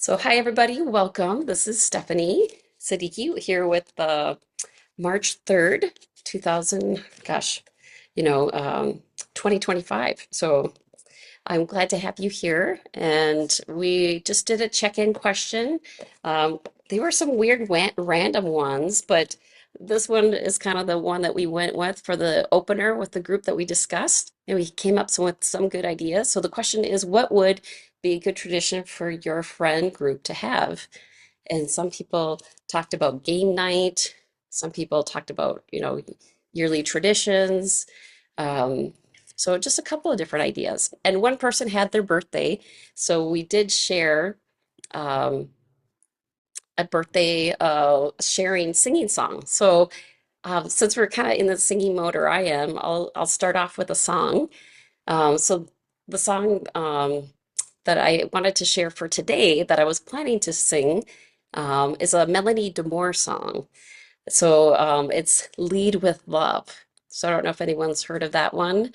So, hi everybody, welcome. This is Stephanie Siddiqui here with March 3rd, 2000, 2025. So, I'm glad to have you here. And we just did a check-in question. Um, they were some weird random ones, but this one is kind of the one that we went with for the opener with the group that we discussed. And we came up with some good ideas. So the question is, what would be a good tradition for your friend group to have? And some people talked about game night. Some people talked about, yearly traditions. Um, so just a couple of different ideas. And one person had their birthday, so we did share um, a birthday sharing singing song. So since we're kind of in the singing mode, or I am, I'll start off with a song. So the song that I wanted to share for today that I was planning to sing is a Melanie Demore song. So it's Lead with Love. So I don't know if anyone's heard of that one.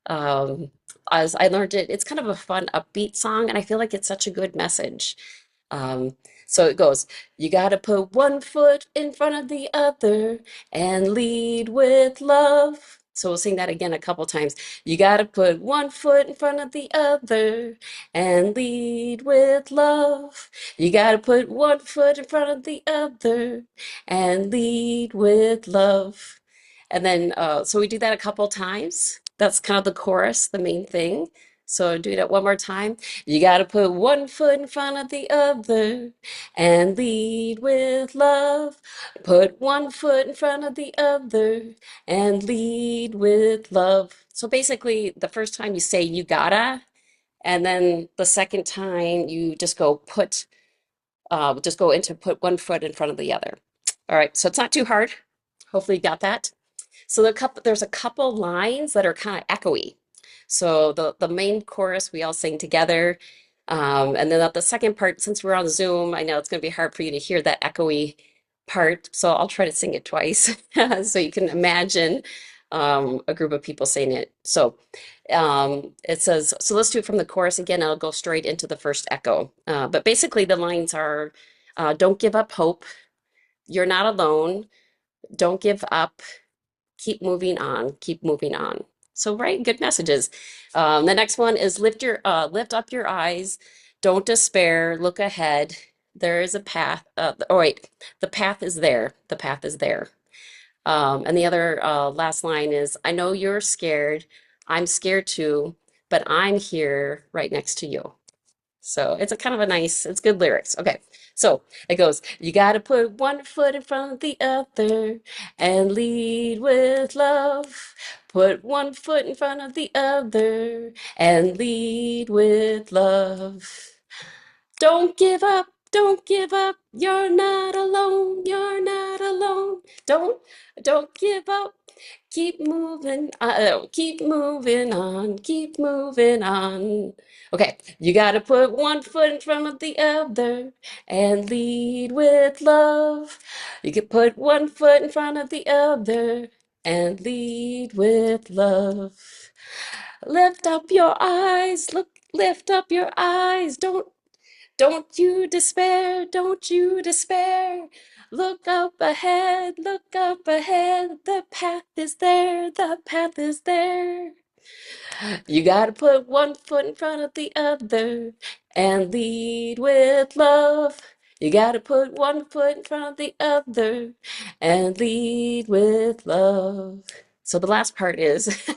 Um, as I learned it, it's kind of a fun, upbeat song, and I feel like it's such a good message. Um, so it goes, you gotta put one foot in front of the other and lead with love. So we'll sing that again a couple times. You gotta put one foot in front of the other and lead with love. You gotta put one foot in front of the other and lead with love. And then, so we do that a couple times. That's kind of the chorus, the main thing. So do that one more time. You got to put one foot in front of the other and lead with love. Put one foot in front of the other and lead with love. So basically, the first time you say you gotta, and then the second time you just go into put one foot in front of the other. All right, so it's not too hard. Hopefully you got that. So there's a couple lines that are kind of echoey. So the main chorus we all sing together. And then the second part, since we're on Zoom, I know it's going to be hard for you to hear that echoey part. So I'll try to sing it twice so you can imagine a group of people saying it. So it says, so let's do it from the chorus again. I'll go straight into the first echo. But basically, the lines are don't give up hope. You're not alone. Don't give up. Keep moving on. Keep moving on. So, right, good messages. The next one is lift up your eyes. Don't despair. Look ahead. There is a path. Oh, wait, the path is there. The path is there. And the other last line is, I know you're scared. I'm scared too, but I'm here right next to you. So it's a kind of a nice, it's good lyrics. Okay. So it goes, you got to put one foot in front of the other and lead with love. Put one foot in front of the other and lead with love. Don't give up. Don't give up. You're not alone. You're not alone. Don't give up. Keep moving. Keep moving on. Keep moving on. Okay, you got to put one foot in front of the other and lead with love. You can put one foot in front of the other and lead with love. Lift up your eyes. Look, lift up your eyes. Don't you despair, don't you despair. Look up ahead, look up ahead. The path is there, the path is there. You gotta put one foot in front of the other and lead with love. You gotta put one foot in front of the other and lead with love. So the last part is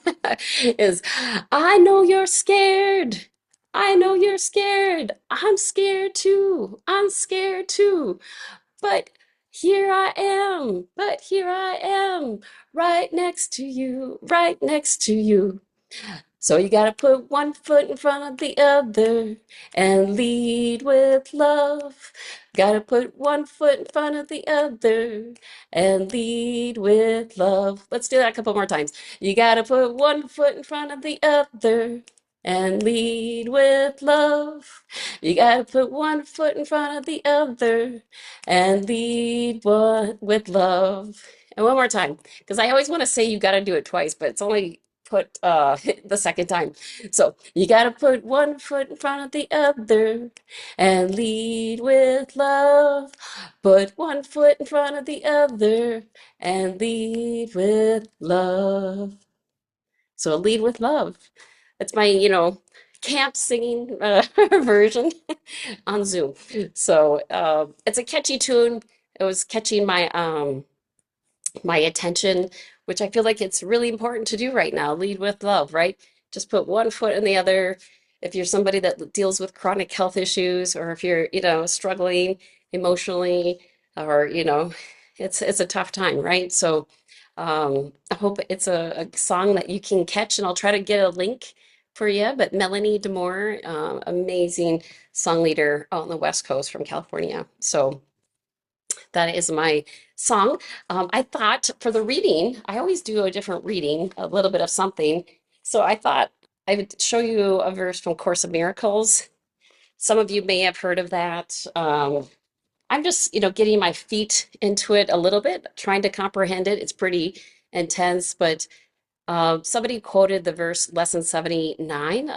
is I know you're scared. I know you're scared. I'm scared too. I'm scared too. But here I am. But here I am. Right next to you. Right next to you. So you gotta put one foot in front of the other and lead with love. Gotta put one foot in front of the other and lead with love. Let's do that a couple more times. You gotta put one foot in front of the other and lead with love. You gotta put one foot in front of the other and lead one with love. And one more time, because I always want to say you gotta do it twice, but it's only put the second time. So you gotta put one foot in front of the other and lead with love. Put one foot in front of the other and lead with love. So lead with love. It's my, camp singing version on Zoom. So it's a catchy tune. It was catching my attention, which I feel like it's really important to do right now. Lead with love, right? Just put one foot in the other. If you're somebody that deals with chronic health issues, or if you're, struggling emotionally, or, it's a tough time, right? So I hope it's a song that you can catch, and I'll try to get a link for you. But Melanie Demore, amazing song leader on the West Coast from California. So that is my song. I thought for the reading, I always do a different reading, a little bit of something. So I thought I would show you a verse from Course of Miracles. Some of you may have heard of that. I'm just, getting my feet into it a little bit, trying to comprehend it. It's pretty intense, but somebody quoted the verse lesson 79.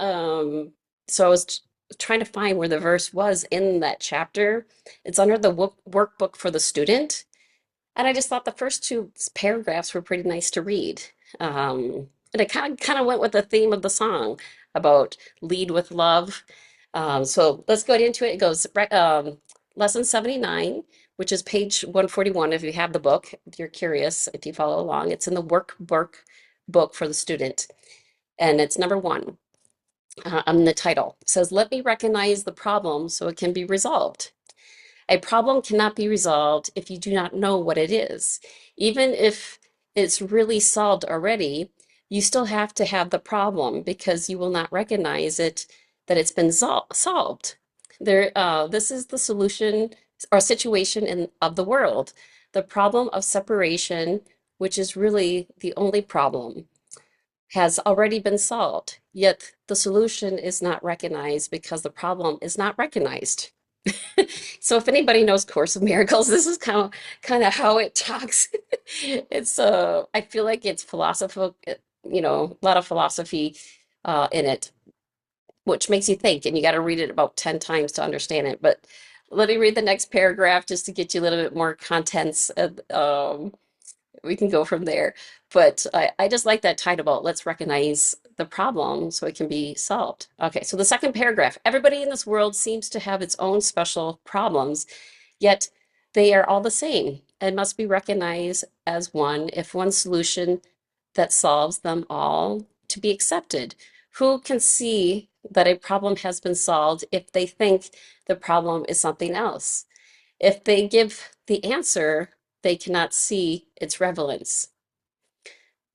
So I was trying to find where the verse was in that chapter. It's under the workbook for the student. And I just thought the first two paragraphs were pretty nice to read. And it kind of went with the theme of the song about lead with love. So let's go into it. It goes lesson 79, which is page 141 if you have the book, if you're curious, if you follow along. It's in the workbook book for the student. And it's number one on the title. It says, "Let me recognize the problem so it can be resolved." A problem cannot be resolved if you do not know what it is. Even if it's really solved already, you still have to have the problem because you will not recognize it that it's been solved. This is the solution or situation of the world. The problem of separation, which is really the only problem, has already been solved, yet the solution is not recognized because the problem is not recognized. So if anybody knows Course of Miracles, this is kind of how it talks. It's I feel like it's philosophical, a lot of philosophy in it, which makes you think, and you got to read it about 10 times to understand it. But let me read the next paragraph just to get you a little bit more contents. We can go from there. But I just like that title about let's recognize the problem so it can be solved. Okay, so the second paragraph, everybody in this world seems to have its own special problems, yet they are all the same and must be recognized as one if one solution that solves them all to be accepted. Who can see that a problem has been solved if they think the problem is something else? If they give the answer, they cannot see its relevance.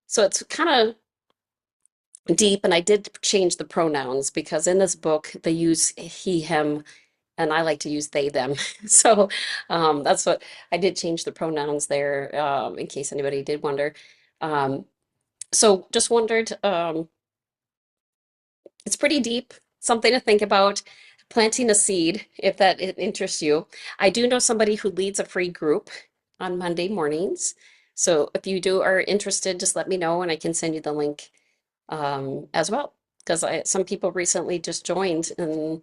So it's kind of deep, and I did change the pronouns because in this book they use he, him, and I like to use they, them. So that's what I did change the pronouns there in case anybody did wonder. Um, so just wondered, it's pretty deep, something to think about. Planting a seed, if that interests you. I do know somebody who leads a free group on Monday mornings. So if you are interested, just let me know and I can send you the link as well. Because some people recently just joined, and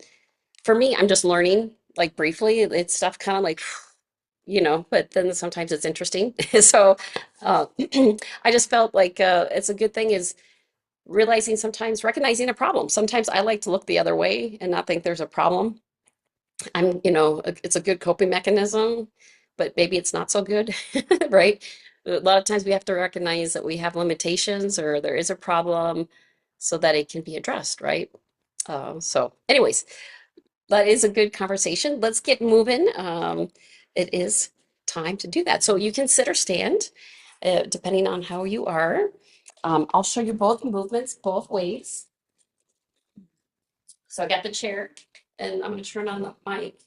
for me, I'm just learning like briefly. It's stuff kind of like, but then sometimes it's interesting. So uh, I just felt like it's a good thing is realizing sometimes recognizing a problem. Sometimes I like to look the other way and not think there's a problem. It's a good coping mechanism, but maybe it's not so good, right? A lot of times we have to recognize that we have limitations or there is a problem so that it can be addressed, right? So, anyways, that is a good conversation. Let's get moving. It is time to do that. So you can sit or stand, depending on how you are. I'll show you both movements, both ways. So I got the chair, and I'm going to turn on the mic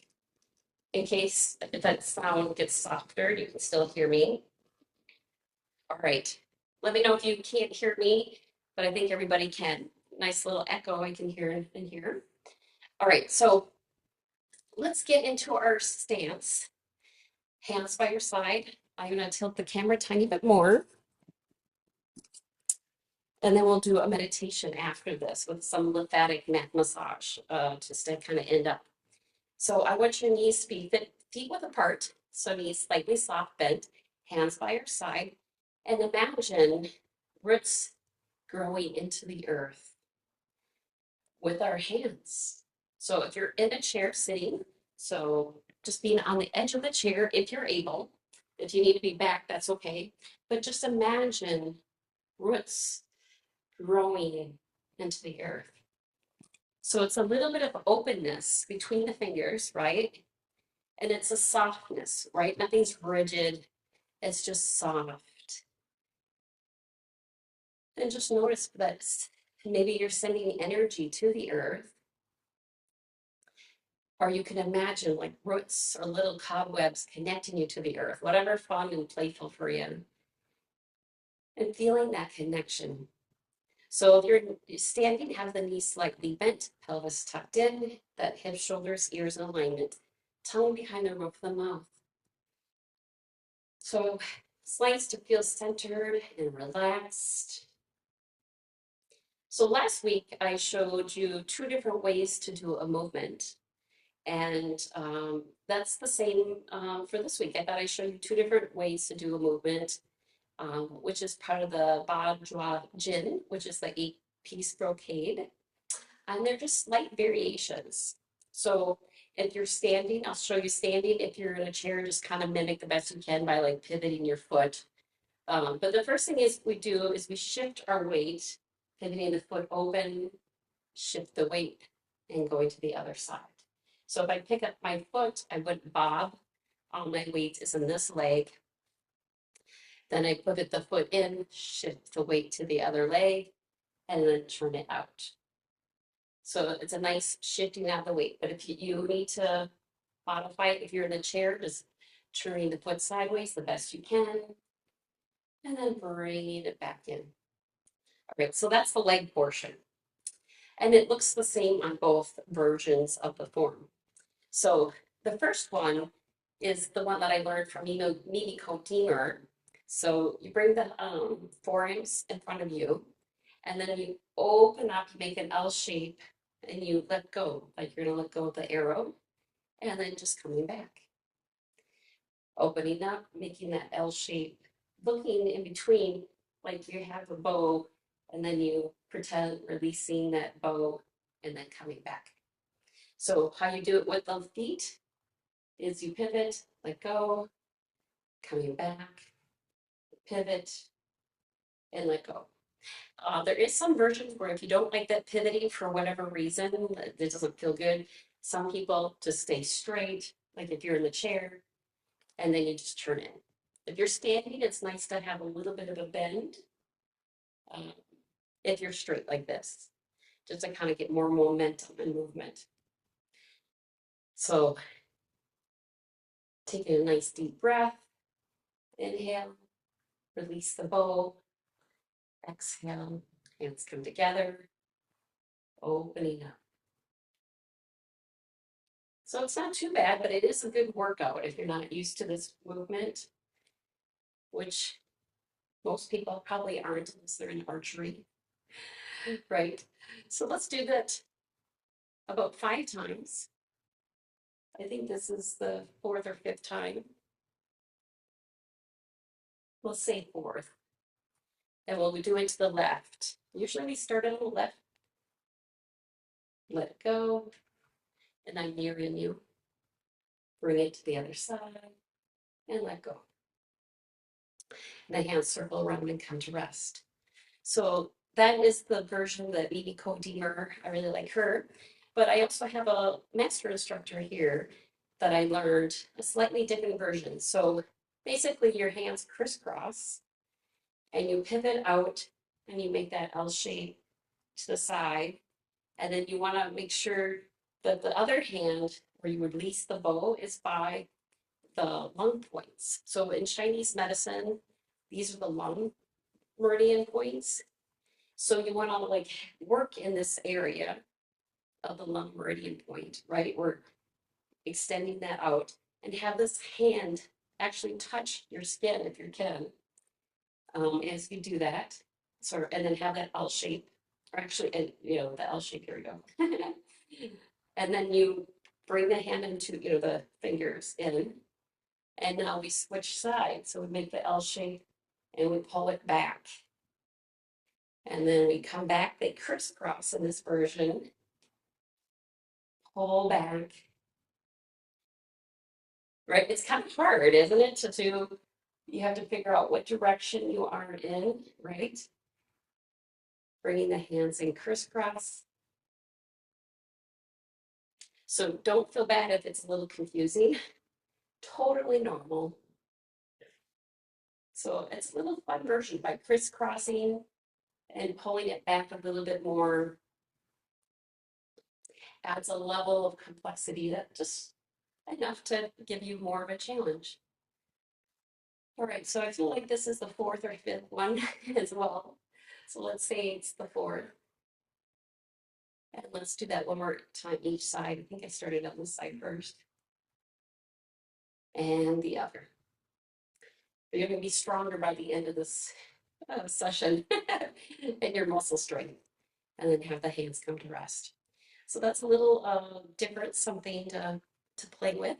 in case if that sound gets softer, you can still hear me. All right. Let me know if you can't hear me, but I think everybody can. Nice little echo I can hear in here. All right, so let's get into our stance. Hands by your side. I'm going to tilt the camera a tiny bit more. And then we'll do a meditation after this with some lymphatic mat massage, just to kind of end up. So I want your knees to be feet width apart, so knees slightly soft bent, hands by your side, and imagine roots growing into the earth with our hands. So if you're in a chair sitting, so just being on the edge of the chair if you're able. If you need to be back, that's okay. But just imagine roots growing into the earth. So it's a little bit of openness between the fingers, right? And it's a softness, right? Nothing's rigid, it's just soft. And just notice that maybe you're sending energy to the earth, or you can imagine like roots or little cobwebs connecting you to the earth, whatever fun and playful for you, and feeling that connection. So if you're standing, have the knees slightly bent, pelvis tucked in, that hips, shoulders, ears in alignment, tongue behind the roof of the mouth. So it's nice to feel centered and relaxed. So last week I showed you two different ways to do a movement. And that's the same for this week. I thought I'd show you two different ways to do a movement, which is part of the Ba Jua Jin, which is the 8-piece brocade. And they're just slight variations. So if you're standing, I'll show you standing. If you're in a chair, just kind of mimic the best you can by like pivoting your foot. But the first thing is we shift our weight, pivoting the foot open, shift the weight, and going to the other side. So if I pick up my foot, I wouldn't bob. All my weight is in this leg. Then I pivot the foot in, shift the weight to the other leg, and then turn it out. So it's a nice shifting out of the weight. But if you need to modify it, if you're in the chair, just turning the foot sideways the best you can, and then bringing it back in. All right, so that's the leg portion. And it looks the same on both versions of the form. So the first one is the one that I learned from Mimi Kotimer. So you bring the forearms in front of you, and then you open up, you make an L shape, and you let go, like you're gonna let go of the arrow, and then just coming back. Opening up, making that L shape, looking in between, like you have a bow, and then you pretend releasing that bow, and then coming back. So how you do it with the feet is you pivot, let go, coming back, pivot, and let go. There is some versions where if you don't like that pivoting for whatever reason, it doesn't feel good. Some people just stay straight, like if you're in the chair, and then you just turn in. If you're standing, it's nice to have a little bit of a bend. Um, if you're straight like this, just to kind of get more momentum and movement. So taking a nice deep breath, inhale, release the bow, exhale, hands come together, opening up. So it's not too bad, but it is a good workout if you're not used to this movement, which most people probably aren't unless they're in archery, right? So let's do that about 5 times. I think this is the 4th or 5th time. We'll say 4th. And we'll do it to the left. Usually we start on the left, let it go, and I'm nearing you. Bring it to the other side and let go. And the hands circle around and come to rest. So that is the version that Mimi Kodemer, I really like her. But I also have a master instructor here that I learned a slightly different version. So basically your hands crisscross and you pivot out and you make that L shape to the side. And then you want to make sure that the other hand where you release the bow is by the lung points. So in Chinese medicine, these are the lung meridian points. So you want to like work in this area of the lung meridian point, right? We're extending that out and have this hand actually touch your skin if you can as you do that. sort of, and then have that L shape, or actually, and you know, the L shape, here we go. And then you bring the hand into, you know, the fingers in, and now we switch sides. So we make the L shape and we pull it back. And then we come back, they crisscross in this version, pull back. Right? It's kind of hard, isn't it? To do, you have to figure out what direction you are in, right? Bringing the hands in crisscross. So don't feel bad if it's a little confusing. Totally normal. So it's a little fun version by crisscrossing and pulling it back a little bit more adds a level of complexity that just enough to give you more of a challenge. All right, so I feel like this is the fourth or fifth one as well. So let's say it's the fourth. And let's do that one more time each side. I think I started on this side first. And the other. You're going to be stronger by the end of this session and your muscle strength. And then have the hands come to rest. So that's a little different, something to play with.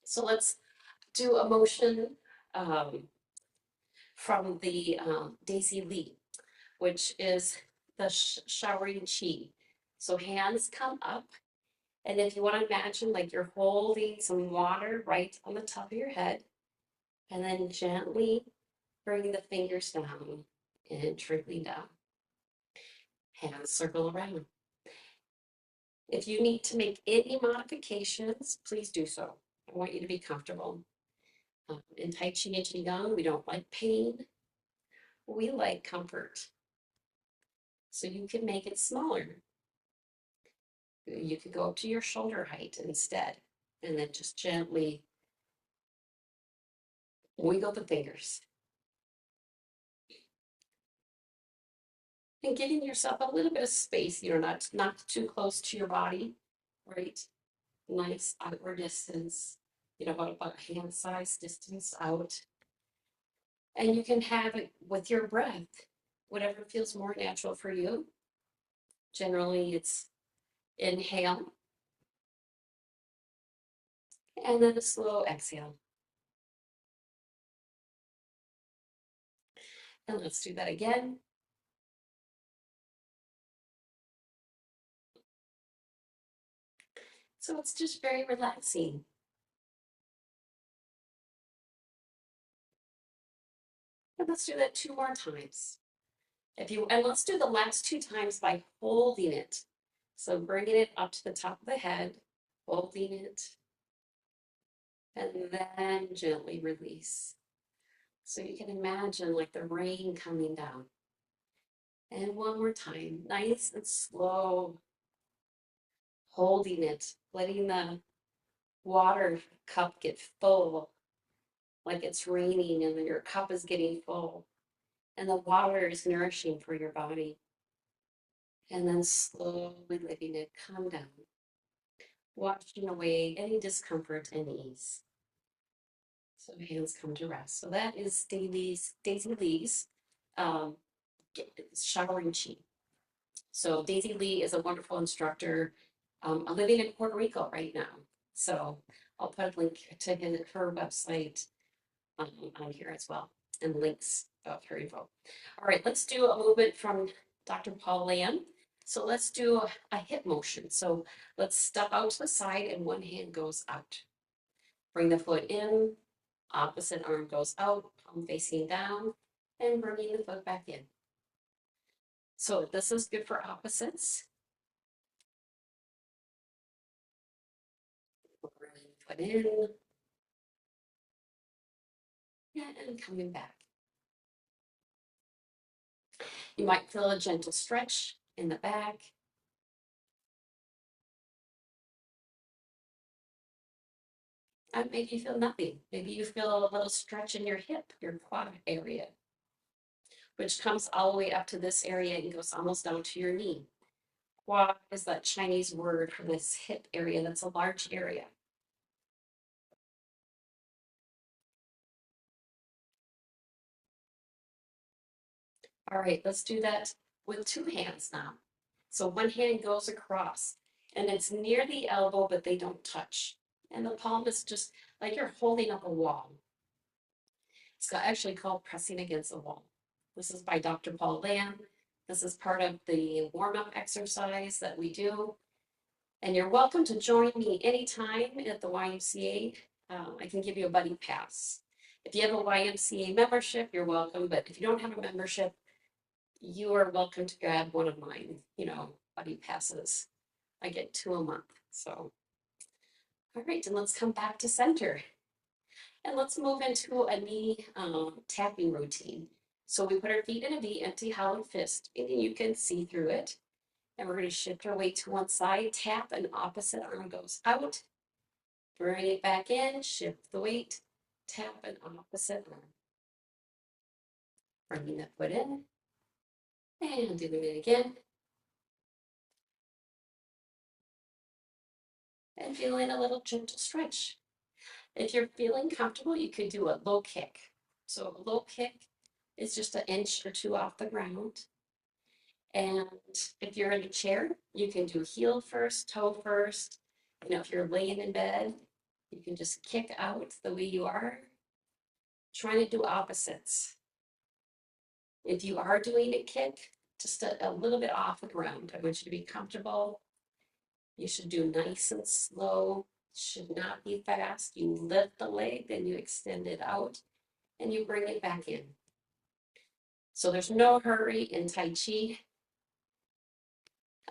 So let's do a motion from the Daisy Lee, which is the showering chi. So hands come up. And if you want to imagine like you're holding some water right on the top of your head, and then gently bringing the fingers down and trickling down. Hands circle around. If you need to make any modifications, please do so. I want you to be comfortable. In Tai Chi and Qigong, we don't like pain. We like comfort. So you can make it smaller. You could go up to your shoulder height instead, and then just gently wiggle the fingers. And giving yourself a little bit of space, you know, not too close to your body, right? Nice outward distance, you know, about hand size distance out. And you can have it with your breath, whatever feels more natural for you. Generally, it's inhale and then a slow exhale. And let's do that again. So it's just very relaxing. And let's do that 2 more times. And let's do the last 2 times by holding it. So bringing it up to the top of the head, holding it, and then gently release. So you can imagine like the rain coming down. And one more time, nice and slow, holding it, letting the water cup get full, like it's raining and your cup is getting full. And the water is nourishing for your body. And then slowly letting it come down, washing away any discomfort and ease. So hands come to rest. So that is Daisy Lee's um, showering chi. So Daisy Lee is a wonderful instructor. I'm living in Puerto Rico right now. So I'll put a link to her website on here as well, and links of her info. All right, let's do a movement from Dr. Paul Lamb. So let's do a hip motion. So let's step out to the side and one hand goes out. Bring the foot in, opposite arm goes out, palm facing down, and bringing the foot back in. So this is good for opposites. Bringing the foot in, and coming back. You might feel a gentle stretch in the back. And maybe you feel nothing. Maybe you feel a little stretch in your hip, your quad area, which comes all the way up to this area and goes almost down to your knee. Quad is that Chinese word for this hip area. That's a large area. All right, let's do that with two hands now. So one hand goes across and it's near the elbow, but they don't touch. And the palm is just like you're holding up a wall. It's actually called pressing against a wall. This is by Dr. Paul Lamb. This is part of the warm-up exercise that we do. And you're welcome to join me anytime at the YMCA. I can give you a buddy pass. If you have a YMCA membership, you're welcome. But if you don't have a membership, you are welcome to grab one of mine, buddy passes. I get 2 a month. So, all right, and let's come back to center. And let's move into a knee tapping routine. So we put our feet in a V, empty hollow fist, and you can see through it. And we're going to shift our weight to one side, tap, and opposite arm goes out. Bring it back in, shift the weight, tap, and opposite arm. Bringing that foot in, and doing it again. And feeling a little gentle stretch. If you're feeling comfortable, you could do a low kick. So a low kick is just an inch or two off the ground. And if you're in a chair, you can do heel first, toe first. If you're laying in bed, you can just kick out the way you are. Trying to do opposites. If you are doing a kick, just a little bit off the ground. I want you to be comfortable. You should do nice and slow. Should not be fast. You lift the leg, then you extend it out, and you bring it back in. So there's no hurry in Tai Chi.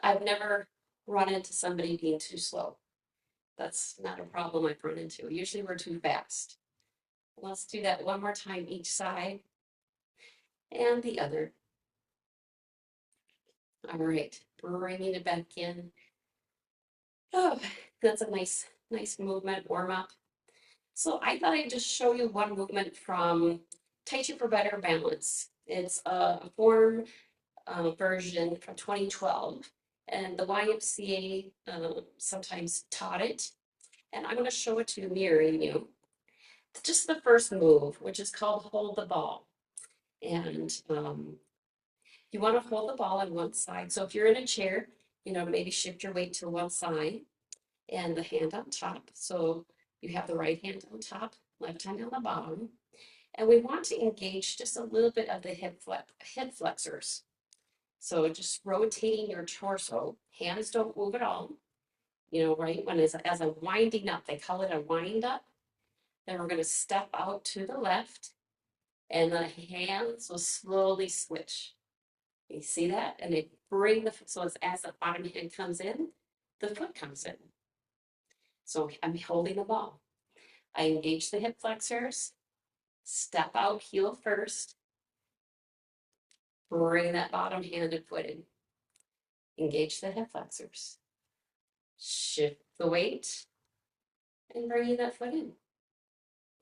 I've never run into somebody being too slow. That's not a problem I've run into. Usually we're too fast. Let's do that one more time each side and the other. All right, bringing it back in. Oh, that's a nice movement, warm up. So I thought I'd just show you one movement from Tai Chi for Better Balance. It's a form version from 2012, and the YMCA sometimes taught it. And I'm going to show it to you, mirroring you. It's just the first move, which is called hold the ball. And you want to hold the ball on one side. So if you're in a chair, maybe shift your weight to one side and the hand on top. So you have the right hand on top, left hand on the bottom. And we want to engage just a little bit of the hip flexors. So just rotating your torso. Hands don't move at all. Right when as I'm winding up, they call it a wind up. Then we're going to step out to the left and the hands will slowly switch. You see that? And they bring so as the bottom hand comes in, the foot comes in. So I'm holding the ball. I engage the hip flexors, step out, heel first, bring that bottom hand and foot in. Engage the hip flexors. Shift the weight and bringing that foot in.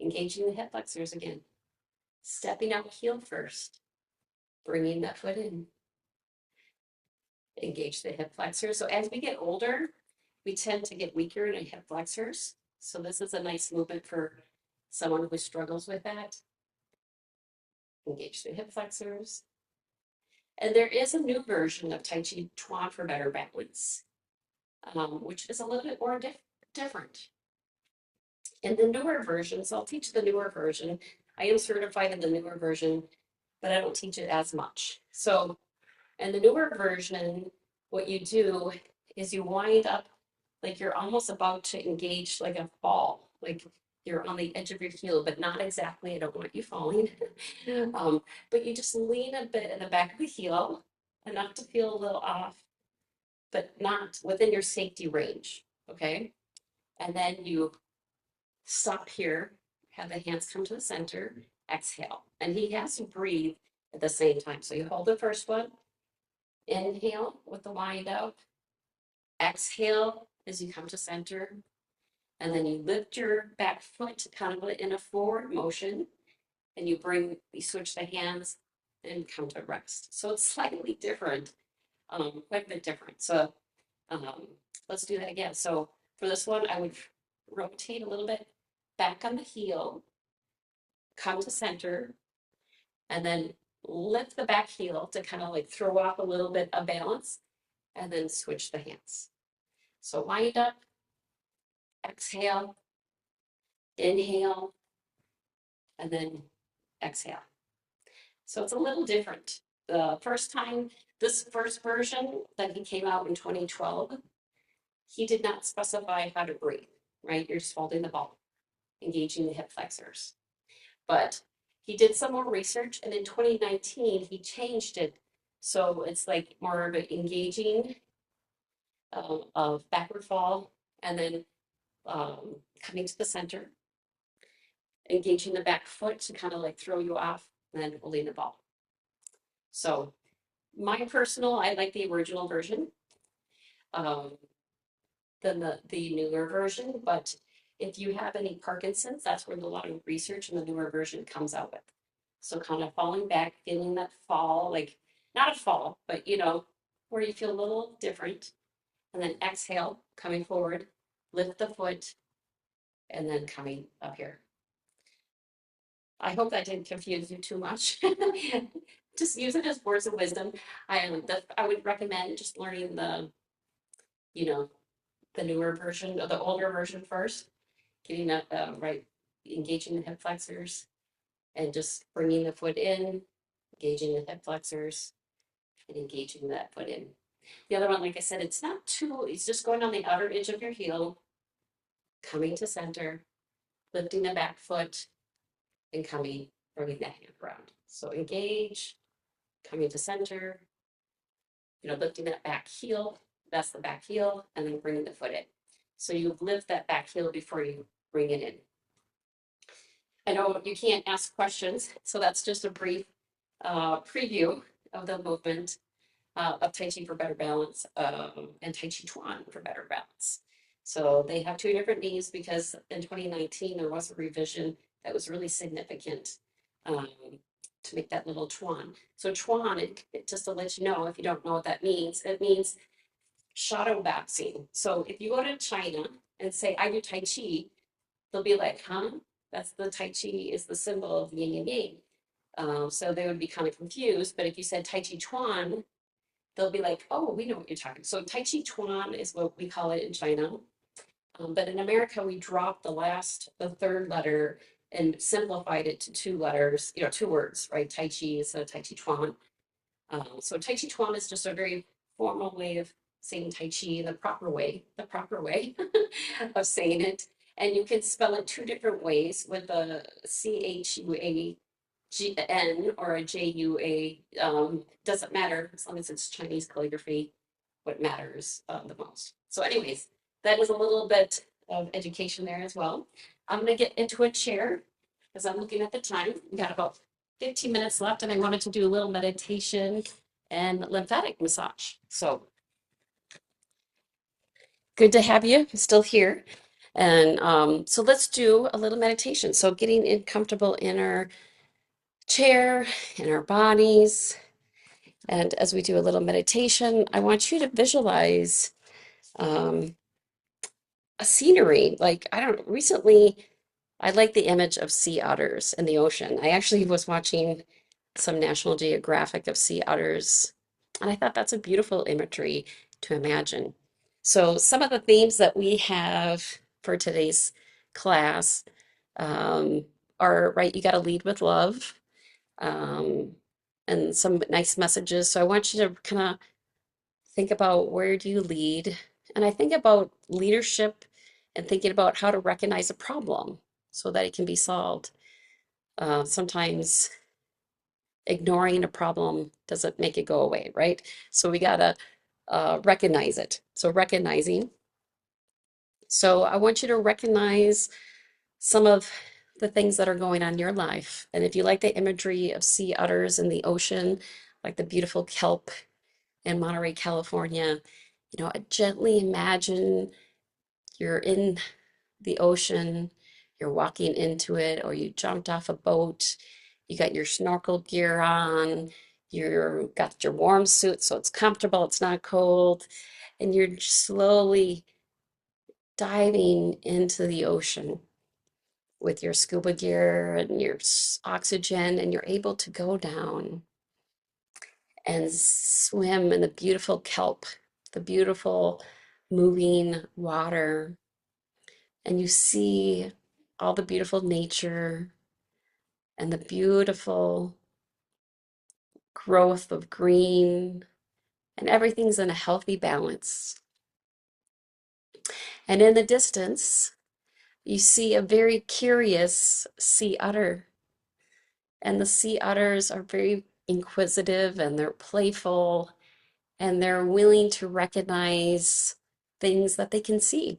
Engaging the hip flexors again. Stepping out heel first, bringing that foot in. Engage the hip flexors. So as we get older, we tend to get weaker in our hip flexors. So this is a nice movement for someone who struggles with that. Engage the hip flexors. And there is a new version of Tai Chi Chuan for Better Balance, which is a little bit more different. In the newer versions, I'll teach the newer version. I am certified in the newer version, but I don't teach it as much. So in the newer version, what you do is you wind up like you're almost about to engage like a fall, like you're on the edge of your heel, but not exactly. I don't want you falling. But you just lean a bit in the back of the heel, enough to feel a little off, but not within your safety range, okay? And then you stop here, have the hands come to the center, exhale. And he has to breathe at the same time. So you hold the first one, inhale with the wind out, exhale as you come to center, and then you lift your back foot kind of in a forward motion, and you switch the hands and come to rest. So it's slightly different, quite a bit different. So let's do that again. So for this one, I would rotate a little bit back on the heel, come to center, and then lift the back heel to kind of like throw off a little bit of balance, and then switch the hands. So wind up, exhale, inhale, and then exhale. So it's a little different. The first time, this first version that he came out in 2012, he did not specify how to breathe, right? You're just holding the ball, engaging the hip flexors. But he did some more research, and in 2019, he changed it. So it's like more of an engaging of backward fall, and then coming to the center, engaging the back foot to kind of like throw you off, and then holding the ball. So my personal, I like the original version than the newer version. But if you have any Parkinson's, that's where a lot of research in the newer version comes out with. So kind of falling back, feeling that fall, like not a fall, but where you feel a little different. And then exhale, coming forward, lift the foot, and then coming up here. I hope that didn't confuse you too much. Just use it as words of wisdom. I would recommend just learning the newer version or the older version first, getting that right, engaging the hip flexors, and just bringing the foot in, engaging the hip flexors, and engaging that foot in. The other one, like I said, it's just going on the outer edge of your heel, coming to center, lifting the back foot, and bringing that hand around. So engage, coming to center, lifting that back heel, that's the back heel, and then bringing the foot in. So you lift that back heel before you bring it in. I know you can't ask questions, so that's just a brief preview of the movement of Tai Chi for better balance and Tai Chi Chuan for better balance. So they have two different names because in 2019 there was a revision that was really significant to make that little Chuan. So Chuan, just to let you know, if you don't know what that means, it means shadow boxing. So if you go to China and say, I do Tai Chi, they'll be like, huh? That's the Tai Chi is the symbol of yin and yang. So they would be kind of confused. But if you said Tai Chi Chuan, they'll be like, oh, we know what you're talking. So Tai Chi Chuan is what we call it in China. But in America, we dropped the third letter and simplified it to two letters, two words, right? Tai Chi is a Tai Chi Chuan. So Tai Chi Chuan is just a very formal way of saying Tai Chi, the proper way of saying it. And you can spell it two different ways with a CHUAGN or a JUA. Doesn't matter as long as it's Chinese calligraphy, what matters the most. So anyways, that is a little bit of education there as well. I'm going to get into a chair because I'm looking at the time. We got about 15 minutes left, and I wanted to do a little meditation and lymphatic massage. So good to have you still here. And so let's do a little meditation. So getting comfortable in our chair, in our bodies. And as we do a little meditation, I want you to visualize a scenery. Recently, I like the image of sea otters in the ocean. I actually was watching some National Geographic of sea otters, and I thought that's a beautiful imagery to imagine. So some of the themes that we have for today's class are, right, you got to lead with love, and some nice messages. So I want you to kind of think about where do you lead? And I think about leadership and thinking about how to recognize a problem so that it can be solved. Sometimes ignoring a problem doesn't make it go away, right? So we gotta recognize it. So recognizing. So I want you to recognize some of the things that are going on in your life. And if you like the imagery of sea otters in the ocean, like the beautiful kelp in Monterey, California, gently imagine you're in the ocean, you're walking into it, or you jumped off a boat, you got your snorkel gear on, you're got your warm suit so it's comfortable, it's not cold, and you're slowly diving into the ocean. with your scuba gear and your oxygen, and you're able to go down and swim in the beautiful kelp, the beautiful moving water, and you see all the beautiful nature and the beautiful growth of green, and everything's in a healthy balance. And in the distance, you see a very curious sea otter. And the sea otters are very inquisitive and they're playful and they're willing to recognize things that they can see.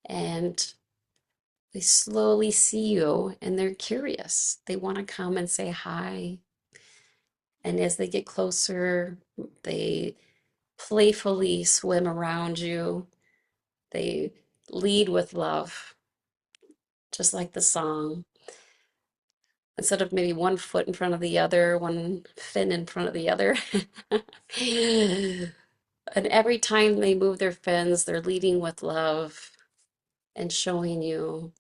And they slowly see you and they're curious. They want to come and say hi. And as they get closer, they playfully swim around you. They lead with love, just like the song. Instead of maybe one foot in front of the other, one fin in front of the other. And every time they move their fins, they're leading with love and showing you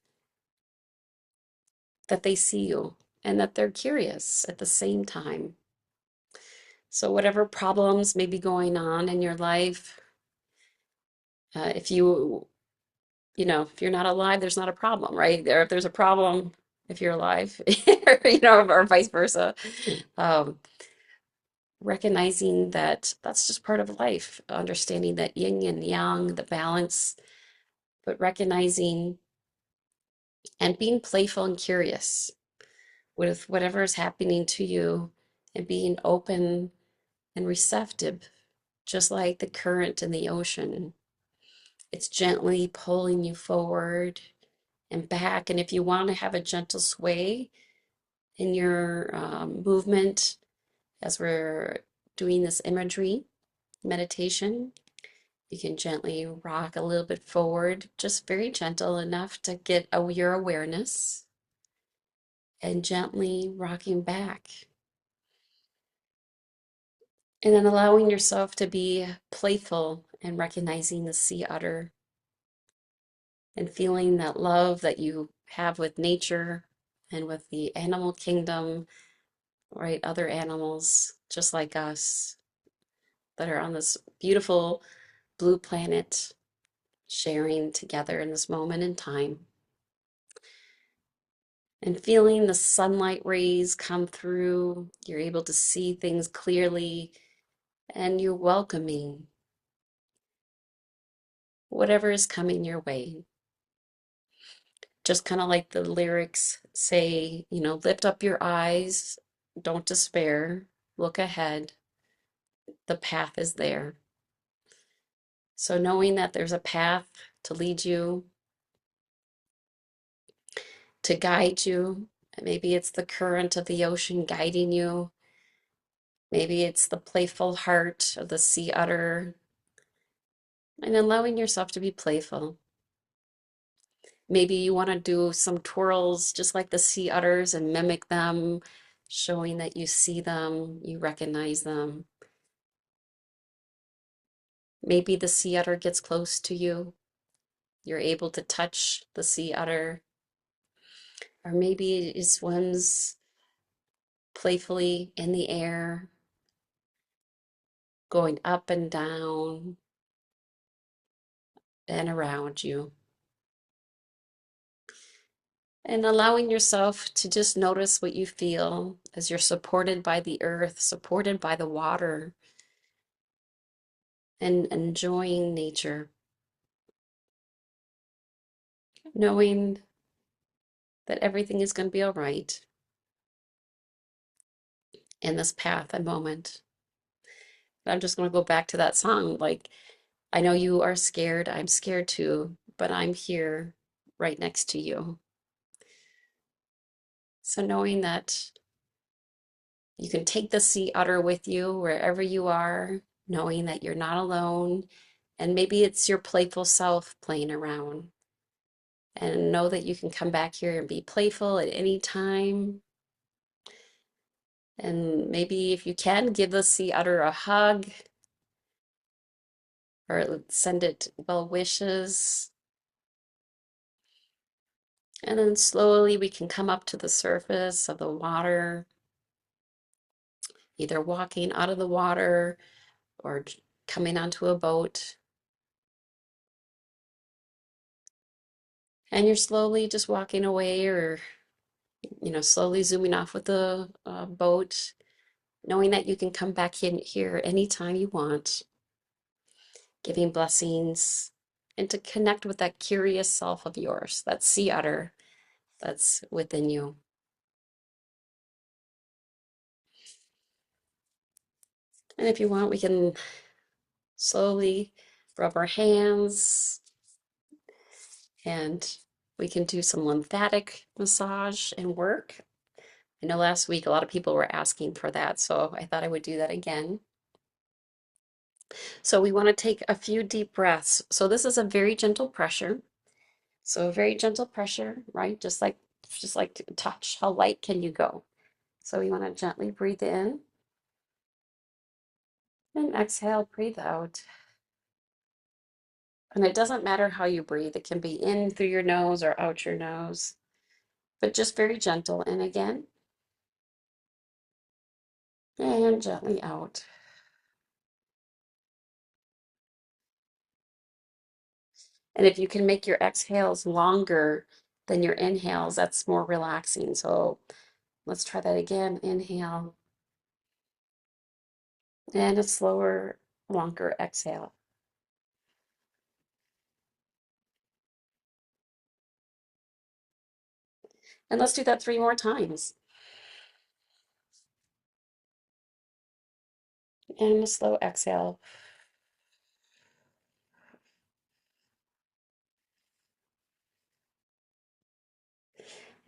that they see you and that they're curious at the same time. So whatever problems may be going on in your life, if if you're not alive, there's not a problem, right? If there's a problem, if you're alive, or vice versa. Um, Recognizing that that's just part of life, understanding that yin and yang, the balance, but recognizing and being playful and curious with whatever is happening to you and being open and receptive, just like the current in the ocean. It's gently pulling you forward and back. And if you want to have a gentle sway in your movement as we're doing this imagery meditation, you can gently rock a little bit forward, just very gentle enough to get your awareness, and gently rocking back. And then allowing yourself to be playful and recognizing the sea otter and feeling that love that you have with nature and with the animal kingdom, right? Other animals just like us that are on this beautiful blue planet sharing together in this moment in time. And feeling the sunlight rays come through, you're able to see things clearly and you're welcoming whatever is coming your way. Just kind of like the lyrics say, lift up your eyes, don't despair, look ahead, the path is there. So knowing that there's a path to lead you, to guide you, maybe it's the current of the ocean guiding you, maybe it's the playful heart of the sea otter, and allowing yourself to be playful. Maybe you want to do some twirls just like the sea otters and mimic them, showing that you see them, you recognize them. Maybe the sea otter gets close to you. You're able to touch the sea otter. Or maybe it swims playfully in the air, going up and down and around you. And allowing yourself to just notice what you feel as you're supported by the earth, supported by the water, and enjoying nature. Knowing that everything is going to be all right in this path and moment. I'm just going to go back to that song. Like, I know you are scared. I'm scared too, but I'm here right next to you. So knowing that you can take the sea otter with you wherever you are, knowing that you're not alone, and maybe it's your playful self playing around. And know that you can come back here and be playful at any time. And maybe if you can, give the sea otter a hug or send it well wishes. And then slowly we can come up to the surface of the water, either walking out of the water or coming onto a boat. And you're slowly just walking away or, slowly zooming off with the boat, knowing that you can come back in here anytime you want, giving blessings and to connect with that curious self of yours, that sea otter that's within you. And if you want, we can slowly rub our hands and we can do some lymphatic massage and work. I know last week a lot of people were asking for that, so I thought I would do that again. So we want to take a few deep breaths. So this is a very gentle pressure. So very gentle pressure, right? Just like to touch. How light can you go? So we want to gently breathe in and exhale, breathe out. And it doesn't matter how you breathe. It can be in through your nose or out your nose, but just very gentle. And again, and gently out. And if you can make your exhales longer than your inhales, that's more relaxing. So let's try that again. Inhale and a slower, longer exhale. And let's do that 3 more times. And a slow exhale.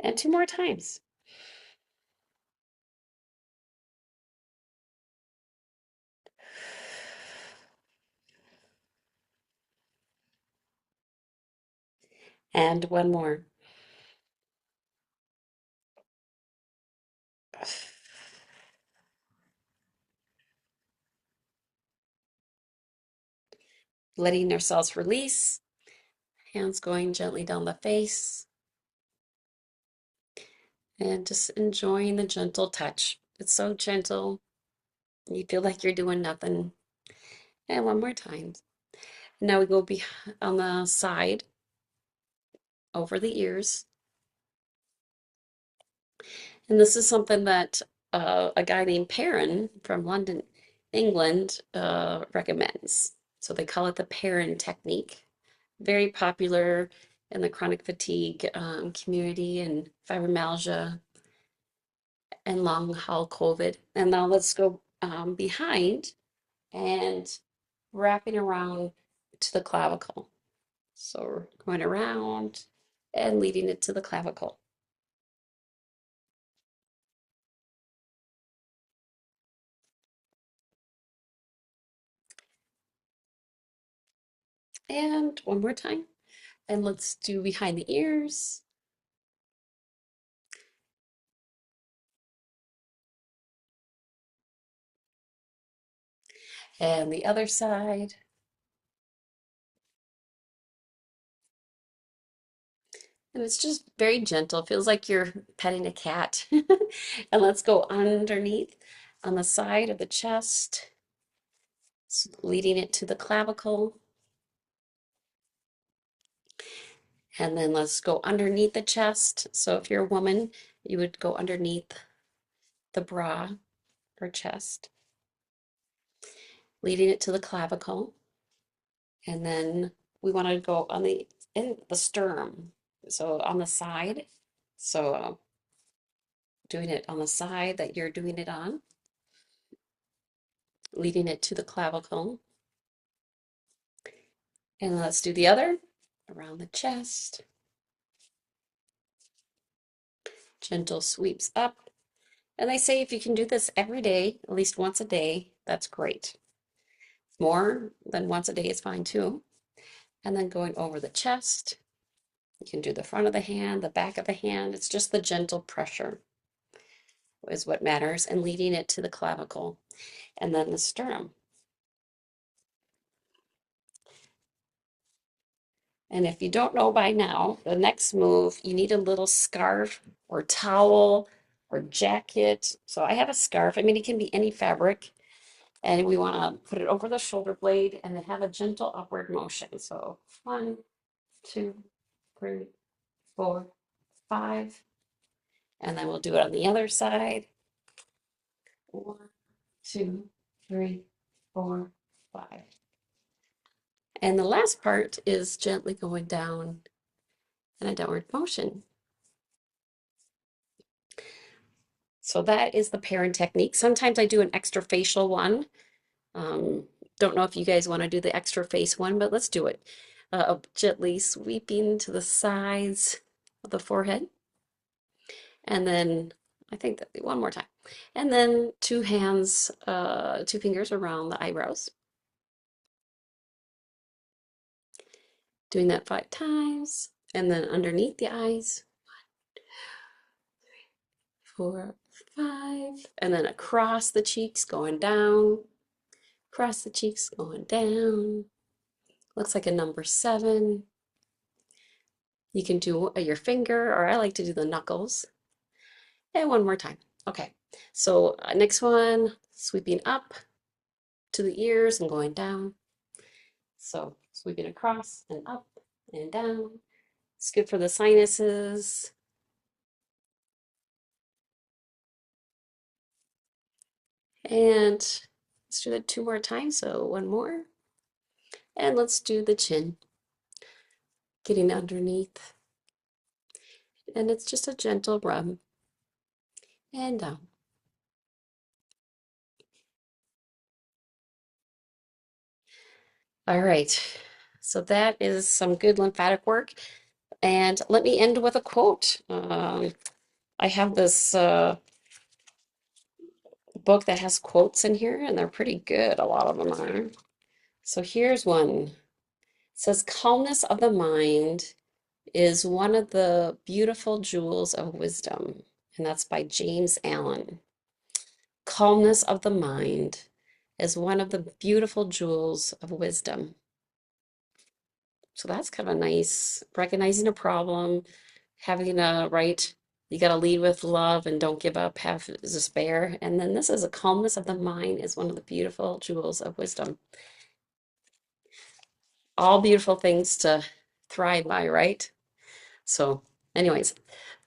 And 2 more times. And 1 more. Letting ourselves release. Hands going gently down the face. And just enjoying the gentle touch. It's so gentle. You feel like you're doing nothing. And 1 more time. Now we go on the side, over the ears. And this is something that a guy named Perrin from London, England, recommends. So they call it the Perrin technique. Very popular in the chronic fatigue community and fibromyalgia and long haul COVID. And now let's go behind and wrapping around to the clavicle. So we're going around and leading it to the clavicle. And 1 more time. And let's do behind the ears. And the other side. And it's just very gentle. It feels like you're petting a cat. And let's go underneath on the side of the chest, leading it to the clavicle. And then let's go underneath the chest. So if you're a woman, you would go underneath the bra or chest, leading it to the clavicle. And then we want to go in the sternum. So on the side. So doing it on the side that you're doing it on, leading it to the clavicle. And let's do the other around the chest. Gentle sweeps up. And they say if you can do this every day, at least once a day, that's great. More than once a day is fine too. And then going over the chest. You can do the front of the hand, the back of the hand. It's just the gentle pressure is what matters, and leading it to the clavicle. And then the sternum. And if you don't know by now, the next move, you need a little scarf or towel or jacket. So I have a scarf. I mean, it can be any fabric. And we want to put it over the shoulder blade and then have a gentle upward motion. So 1, 2, 3, 4, 5. And then we'll do it on the other side. 1, 2, 3, 4, 5. And the last part is gently going down in a downward motion. So that is the parent technique. Sometimes I do an extra facial one. Um, don't know if you guys want to do the extra face one, but let's do it. Gently sweeping to the sides of the forehead. And then I think that one more time. And then two hands, 2 fingers around the eyebrows. Doing that 5 times. And then underneath the eyes. 4, 5. And then across the cheeks, going down. Across the cheeks, going down. Looks like a number 7. You can do your finger, or I like to do the knuckles. And one more time. Okay, so next one, sweeping up to the ears and going down. So sweeping across and up and down. It's good for the sinuses. And let's do that 2 more times. So one more. And let's do the chin. Getting underneath. And it's just a gentle rub. And down. All right. So that is some good lymphatic work. And let me end with a quote. I have this book that has quotes in here, and they're pretty good. A lot of them are. So here's one. It says, "Calmness of the mind is one of the beautiful jewels of wisdom." And that's by James Allen. Calmness of the mind is one of the beautiful jewels of wisdom. So that's kind of a nice, recognizing a problem, having a right, you got to lead with love and don't give up, have despair. And then this is a calmness of the mind is one of the beautiful jewels of wisdom. All beautiful things to thrive by, right? So, anyways,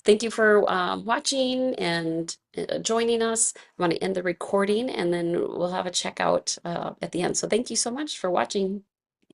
thank you for watching and joining us. I'm going to end the recording and then we'll have a checkout at the end. So, thank you so much for watching.